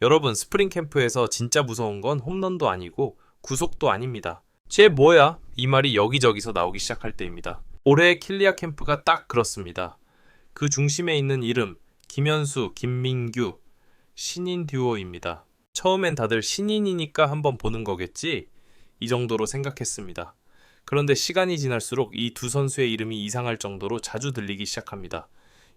여러분, 스프링 캠프에서 진짜 무서운 건 홈런도 아니고 구속도 아닙니다. 쟤 뭐야? 이 말이 여기저기서 나오기 시작할 때입니다. 올해의 킬리아 캠프가 딱 그렇습니다. 그 중심에 있는 이름, 김현수, 김민규, 신인 듀오입니다. 처음엔 다들 신인이니까 한번 보는 거겠지? 이 정도로 생각했습니다. 그런데 시간이 지날수록 이 두 선수의 이름이 이상할 정도로 자주 들리기 시작합니다.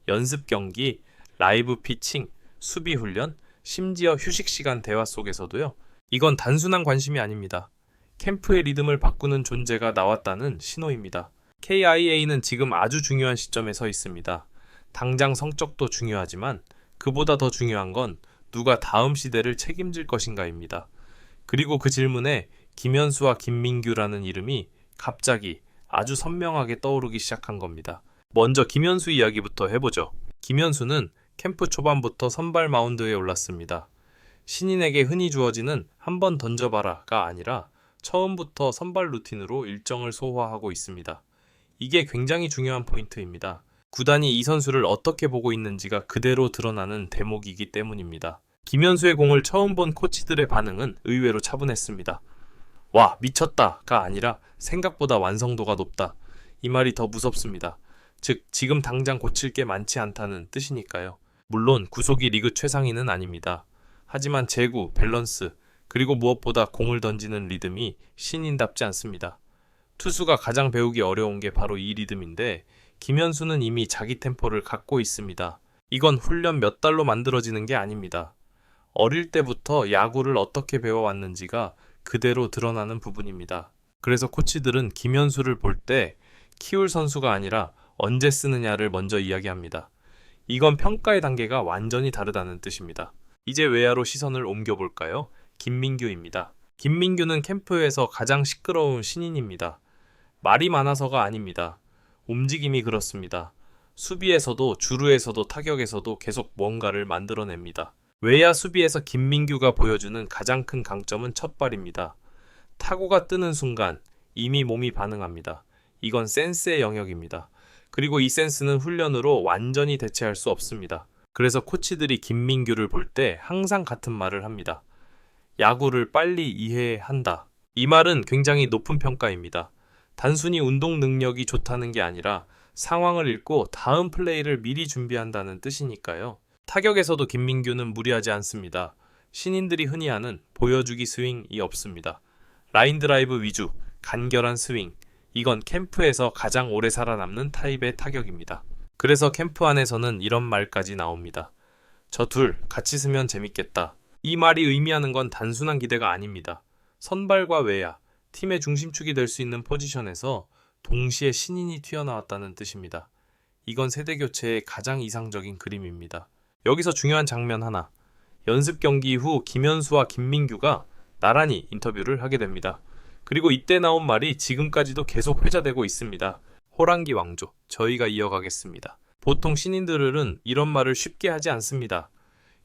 연습 경기, 라이브 피칭, 수비 훈련, 심지어 휴식 시간 대화 속에서도요. 이건 단순한 관심이 아닙니다. 캠프의 리듬을 바꾸는 존재가 나왔다는 신호입니다. KIA는 지금 아주 중요한 시점에 서 있습니다. 당장 성적도 중요하지만 그보다 더 중요한 건 누가 다음 시대를 책임질 것인가입니다. 그리고 그 질문에 김현수와 김민규라는 이름이 갑자기 아주 선명하게 떠오르기 시작한 겁니다. 먼저 김현수 이야기부터 해보죠. 김현수는 캠프 초반부터 선발 마운드에 올랐습니다. 신인에게 흔히 주어지는 한 번 던져봐라가 아니라 처음부터 선발 루틴으로 일정을 소화하고 있습니다. 이게 굉장히 중요한 포인트입니다. 구단이 이 선수를 어떻게 보고 있는지가 그대로 드러나는 대목이기 때문입니다. 김현수의 공을 처음 본 코치들의 반응은 의외로 차분했습니다. 와, 미쳤다가 아니라 생각보다 완성도가 높다. 이 말이 더 무섭습니다. 즉, 지금 당장 고칠 게 많지 않다는 뜻이니까요. 물론 구속이 리그 최상위는 아닙니다. 하지만 제구, 밸런스, 그리고 무엇보다 공을 던지는 리듬이 신인답지 않습니다. 투수가 가장 배우기 어려운 게 바로 이 리듬인데 김현수는 이미 자기 템포를 갖고 있습니다. 이건 훈련 몇 달로 만들어지는 게 아닙니다. 어릴 때부터 야구를 어떻게 배워왔는지가 그대로 드러나는 부분입니다. 그래서 코치들은 김현수를 볼 때 키울 선수가 아니라 언제 쓰느냐를 먼저 이야기합니다. 이건 평가의 단계가 완전히 다르다는 뜻입니다. 이제 외야로 시선을 옮겨볼까요? 김민규입니다. 김민규는 캠프에서 가장 시끄러운 신인입니다. 말이 많아서가 아닙니다. 움직임이 그렇습니다. 수비에서도 주루에서도 타격에서도 계속 뭔가를 만들어냅니다. 외야 수비에서 김민규가 보여주는 가장 큰 강점은 첫발입니다. 타구가 뜨는 순간 이미 몸이 반응합니다. 이건 센스의 영역입니다. 그리고 이 센스는 훈련으로 완전히 대체할 수 없습니다. 그래서 코치들이 김민규를 볼 때 항상 같은 말을 합니다. 야구를 빨리 이해한다. 이 말은 굉장히 높은 평가입니다. 단순히 운동 능력이 좋다는 게 아니라 상황을 읽고 다음 플레이를 미리 준비한다는 뜻이니까요. 타격에서도 김민규는 무리하지 않습니다. 신인들이 흔히 하는 보여주기 스윙이 없습니다. 라인 드라이브 위주, 간결한 스윙. 이건 캠프에서 가장 오래 살아남는 타입의 타격입니다. 그래서 캠프 안에서는 이런 말까지 나옵니다. 저 둘 같이 쓰면 재밌겠다. 이 말이 의미하는 건 단순한 기대가 아닙니다. 선발과 외야, 팀의 중심축이 될 수 있는 포지션에서 동시에 신인이 튀어나왔다는 뜻입니다. 이건 세대 교체의 가장 이상적인 그림입니다. 여기서 중요한 장면 하나. 연습 경기 후 김현수와 김민규가 나란히 인터뷰를 하게 됩니다. 그리고 이때 나온 말이 지금까지도 계속 회자되고 있습니다. 호랑기 왕조, 저희가 이어가겠습니다. 보통 신인들은 이런 말을 쉽게 하지 않습니다.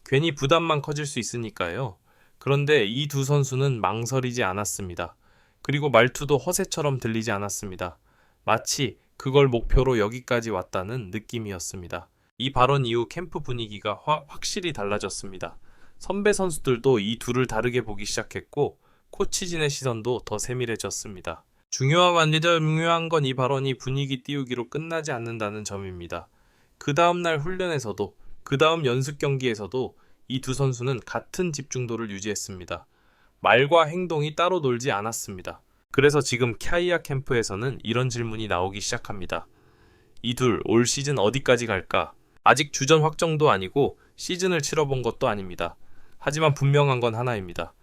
괜히 부담만 커질 수 있으니까요. 그런데 이 두 선수는 망설이지 않았습니다. 그리고 말투도 허세처럼 들리지 않았습니다. 마치 그걸 목표로 여기까지 왔다는 느낌이었습니다. 이 발언 이후 캠프 분위기가 확실히 달라졌습니다. 선배 선수들도 이 둘을 다르게 보기 시작했고 코치진의 시선도 더 세밀해졌습니다. 중요한 건 이 발언이 분위기 띄우기로 끝나지 않는다는 점입니다. 그 다음날 훈련에서도 그 다음 연습 경기에서도 이 두 선수는 같은 집중도를 유지했습니다. 말과 행동이 따로 놀지 않았습니다. 그래서 지금 캬이아 캠프에서는 이런 질문이 나오기 시작합니다. 이 둘 올 시즌 어디까지 갈까? 아직 주전 확정도 아니고 시즌을 치러본 것도 아닙니다. 하지만 분명한 건 하나입니다.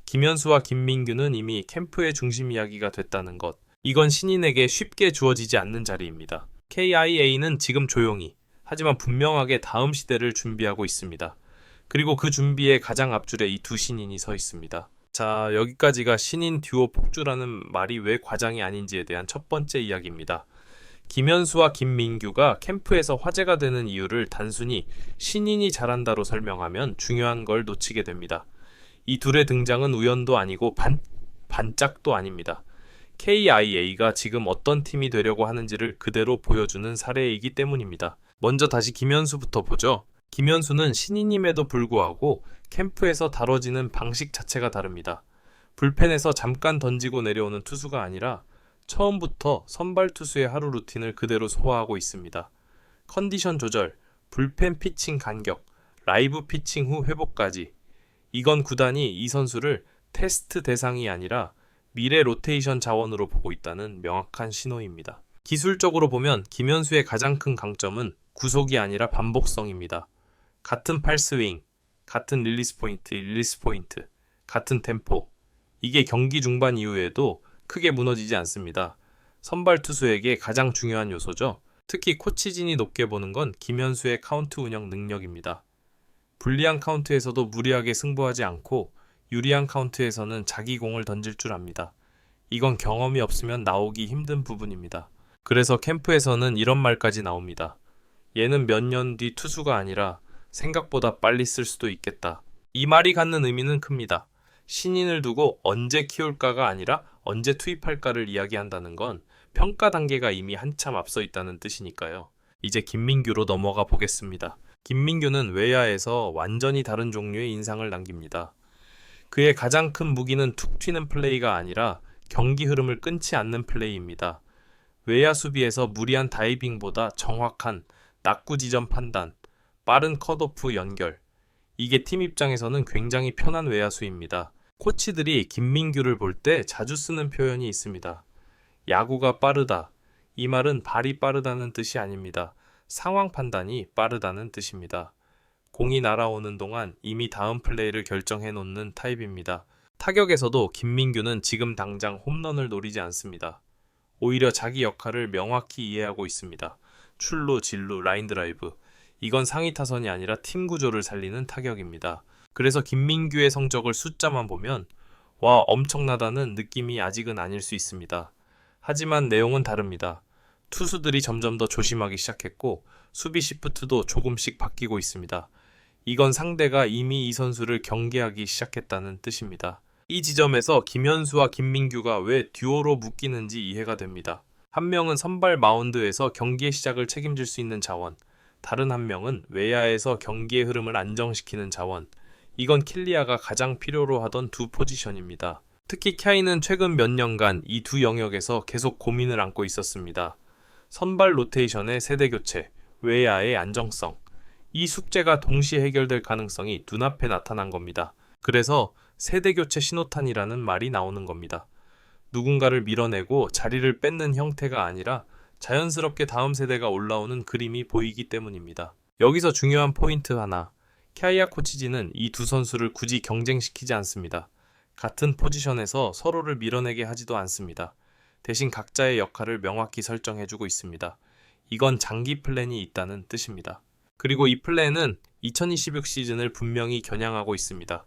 김현수와 김민규는 이미 캠프의 중심 이야기가 됐다는 것. 이건 신인에게 쉽게 주어지지 않는 자리입니다. KIA는 지금 조용히, 하지만 분명하게 다음 시대를 준비하고 있습니다. 그리고 그 준비의 가장 앞줄에 이 두 신인이 서 있습니다. 자, 여기까지가 신인 듀오 폭주라는 말이 왜 과장이 아닌지에 대한 첫 번째 이야기입니다. 김현수와 김민규가 캠프에서 화제가 되는 이유를 단순히 신인이 잘한다로 설명하면 중요한 걸 놓치게 됩니다. 이 둘의 등장은 우연도 아니고 반짝도 아닙니다. KIA가 지금 어떤 팀이 되려고 하는지를 그대로 보여주는 사례이기 때문입니다. 먼저 다시 김현수부터 보죠. 김현수는 신인임에도 불구하고 캠프에서 다뤄지는 방식 자체가 다릅니다. 불펜에서 잠깐 던지고 내려오는 투수가 아니라 처음부터 선발 투수의 하루 루틴을 그대로 소화하고 있습니다. 컨디션 조절, 불펜 피칭 간격, 라이브 피칭 후 회복까지. 이건 구단이 이 선수를 테스트 대상이 아니라 미래 로테이션 자원으로 보고 있다는 명확한 신호입니다. 기술적으로 보면 김현수의 가장 큰 강점은 구속이 아니라 반복성입니다. 같은 팔스윙, 같은 릴리스 포인트, 같은 템포. 이게 경기 중반 이후에도 크게 무너지지 않습니다. 선발 투수에게 가장 중요한 요소죠. 특히 코치진이 높게 보는 건 김현수의 카운트 운영 능력입니다. 불리한 카운트에서도 무리하게 승부하지 않고 유리한 카운트에서는 자기 공을 던질 줄 압니다. 이건 경험이 없으면 나오기 힘든 부분입니다. 그래서 캠프에서는 이런 말까지 나옵니다. 얘는 몇 년 뒤 투수가 아니라 생각보다 빨리 쓸 수도 있겠다. 이 말이 갖는 의미는 큽니다. 신인을 두고 언제 키울까가 아니라 언제 투입할까를 이야기한다는 건 평가 단계가 이미 한참 앞서 있다는 뜻이니까요. 이제 김민규로 넘어가 보겠습니다. 김민규는 외야에서 완전히 다른 종류의 인상을 남깁니다. 그의 가장 큰 무기는 툭 튀는 플레이가 아니라 경기 흐름을 끊지 않는 플레이입니다. 외야 수비에서 무리한 다이빙보다 정확한 낙구 지점 판단, 빠른 컷오프 연결. 이게 팀 입장에서는 굉장히 편한 외야수입니다. 코치들이 김민규를 볼 때 자주 쓰는 표현이 있습니다. 야구가 빠르다. 이 말은 발이 빠르다는 뜻이 아닙니다. 상황 판단이 빠르다는 뜻입니다. 공이 날아오는 동안 이미 다음 플레이를 결정해 놓는 타입입니다. 타격에서도 김민규는 지금 당장 홈런을 노리지 않습니다. 오히려 자기 역할을 명확히 이해하고 있습니다. 출루, 진루, 라인 드라이브. 이건 상위 타선이 아니라 팀 구조를 살리는 타격입니다. 그래서 김민규의 성적을 숫자만 보면 와, 엄청나다는 느낌이 아직은 아닐 수 있습니다. 하지만 내용은 다릅니다. 투수들이 점점 더 조심하기 시작했고 수비 시프트도 조금씩 바뀌고 있습니다. 이건 상대가 이미 이 선수를 경계하기 시작했다는 뜻입니다. 이 지점에서 김현수와 김민규가 왜 듀오로 묶이는지 이해가 됩니다. 한 명은 선발 마운드에서 경기의 시작을 책임질 수 있는 자원, 다른 한 명은 외야에서 경기의 흐름을 안정시키는 자원. 이건 킬리아가 가장 필요로 하던 두 포지션입니다. 특히 카이는 최근 몇 년간 이 두 영역에서 계속 고민을 안고 있었습니다. 선발 로테이션의 세대 교체, 외야의 안정성. 이 숙제가 동시에 해결될 가능성이 눈앞에 나타난 겁니다. 그래서 세대교체 신호탄이라는 말이 나오는 겁니다. 누군가를 밀어내고 자리를 뺏는 형태가 아니라 자연스럽게 다음 세대가 올라오는 그림이 보이기 때문입니다. 여기서 중요한 포인트 하나. 카이아 코치진은 이 두 선수를 굳이 경쟁시키지 않습니다. 같은 포지션에서 서로를 밀어내게 하지도 않습니다. 대신 각자의 역할을 명확히 설정해주고 있습니다. 이건 장기 플랜이 있다는 뜻입니다. 그리고 이 플랜은 2026 시즌을 분명히 겨냥하고 있습니다.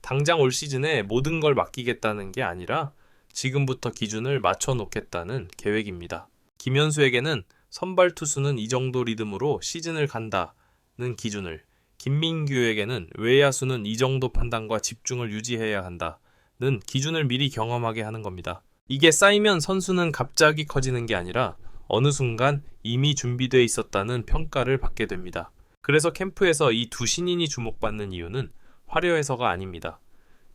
당장 올 시즌에 모든 걸 맡기겠다는 게 아니라 지금부터 기준을 맞춰놓겠다는 계획입니다. 김현수에게는 선발 투수는 이 정도 리듬으로 시즌을 간다는 기준을, 김민규에게는 외야수는 이 정도 판단과 집중을 유지해야 한다는 기준을 미리 경험하게 하는 겁니다. 이게 쌓이면 선수는 갑자기 커지는 게 아니라 어느 순간 이미 준비되어 있었다는 평가를 받게 됩니다. 그래서 캠프에서 이 두 신인이 주목받는 이유는 화려해서가 아닙니다.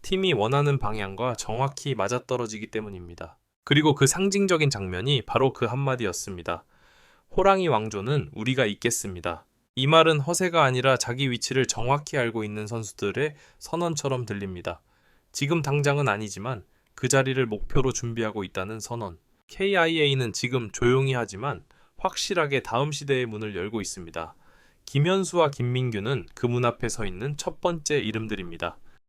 팀이 원하는 방향과 정확히 맞아떨어지기 때문입니다. 그리고 그 상징적인 장면이 바로 그 한마디였습니다. 호랑이 왕조는 우리가 잇겠습니다. 이 말은 허세가 아니라 자기 위치를 정확히 알고 있는 선수들의 선언처럼 들립니다. 지금 당장은 아니지만 그 자리를 목표로 준비하고 있다는 선언. KIA는 지금 조용히 하지만 확실하게 다음 시대의 문을 열고 있습니다. 김현수와 김민규는 그 문 앞에 서 있는 첫 번째 이름들입니다.